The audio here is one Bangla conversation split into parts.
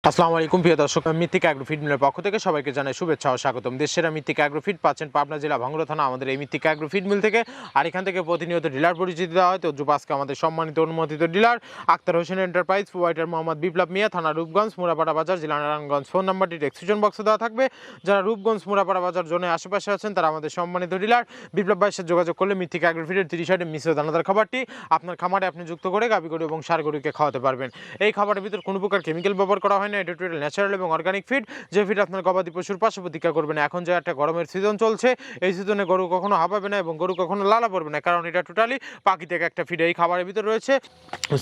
আসসালামু আলাইকুম প্রিয় দর্শক, মিথিক অ্যাগ্রোফিড মিলের পক্ষ থেকে সবাইকে জানাই শুভেচ্ছা ও স্বাগতম। দেশের মিথিক অ্যাগ্রোফিড পাচ্ছেন পাবনা জেলা ভাঙ্গুড়া থানা আমাদের এই মিথিক অ্যাগ্রোফিড মিল থেকে। আর এখান থেকে প্রতিনিয়ত ডিলার পরিচিতি দেওয়া হয়। তো আজকে আমাদের সম্মানিত অনুমোদিত dealer Akhtar Hossain enterprise, provider Mohammad Biplob Mia, থানা রূপগঞ্জ, মুরাপাড়া বাজার, জেলা নারায়ণগঞ্জ। ফোন নাম্বারটি ডেসক্রিপশন বক্সে দেওয়া থাকবে। যারা রূপগঞ্জ মুরাপাড়া বাজার জোনের আশেপাশে আছেন তারা আমাদের সম্মানিত ডিলার বিপ্লব ভাইয়ের সাথে যোগাযোগ করলে মিথিক অ্যাগ্রোফিডের 30 মিশ্র দানাদার খাবারটি আপনার খামারে আপনি যুক্ত করে গাভী গরু এবং ষাঁড় গরুকে খাওয়াতে পারবেন। এই খাবারের ভিতর কোনো প্রকার কেমিক্যাল ব্যবহার করা হয় না। এটা টোটাল ন্যাচারাল এবং অর্গানিক ফিড, যে ফিড আপনার গবাদি পশুর পাশে প্রতীক্ষা করবে না। এখন যে একটা গরমের সিজন চলছে, এই সিজনে গরু কখনো হাঁপাবে না এবং গরু কখনো লালা পড়বে না, কারণ এটা টোটালি প্রাকৃতিক একটা ফিড। এই খাবারের ভিতরে রয়েছে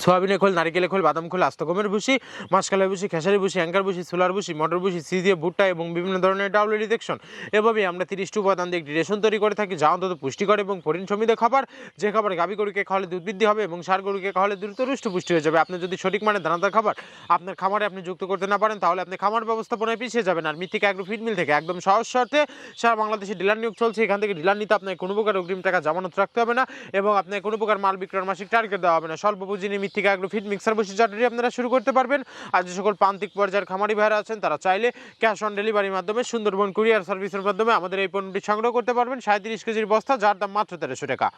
সোয়াবিনের খোল, নারিকেলের খোল, বাদাম খোল, আস্ত গমের ভুসি, মাসকালের ভুসি, খেসারি ভুসি, অ্যাঙ্কার ভুসি, সোলার ভুসি, মটর ভুসি, সিজিয়ে ভুট্টা এবং বিভিন্ন ধরনের ডাউলের রিজেকশন। এভাবেই আমরা 30টি উপাদান দিয়ে একটি রেশন তৈরি করে থাকি, যা অন্তত পুষ্টিকর এবং প্রোটিন সমৃদ্ধ খাবার। যে খাবার গাভী গরুকে খাওয়ালে দুধ বৃদ্ধি হবে এবং ষাঁড় গরুকে খাওয়ালে দ্রুত রুষ্ট পুষ্টি হয়ে যাবে। আপনি যদি সঠিক মানের দানাদার খাবার আপনার খামারে আপনি যুক্ত করতে না পারেন, তাহলে আপনি খামার ব্যবস্থাপনায় পিছিয়ে যাবেন। আর মিথিক অ্যাগ্রোফিড মিল থেকে একদম সহজ শর্তে সারা বাংলাদেশে ডিলার নিয়োগ চলছে। এখান থেকে ডিলার নিতে আপনার কোনো প্রকার অগ্রিম টাকা জামানত রাখতে হবে না এবং আপনার কোনো প্রকার মাল বিক্রয়ের মাসিক টার্গেট দেওয়া হবে না। স্বল্প পুঁজি নিয়ে মিথিক অ্যাগ্রোফিড মিক্সার বসি চাটরি আপনারা শুরু করতে পারবেন। আর যে সকল প্রান্তিক পর্যায়ের খামারি ভাইরা আছেন তারা চাইলে ক্যাশ অন ডেলিভারির মাধ্যমে সুন্দরবন কুরিয়ার সার্ভিসের মাধ্যমে আমাদের এই পণ্যটি সংগ্রহ করতে পারবেন। 37 কেজির বস্তা, যার দাম মাত্র 1300 টাকা।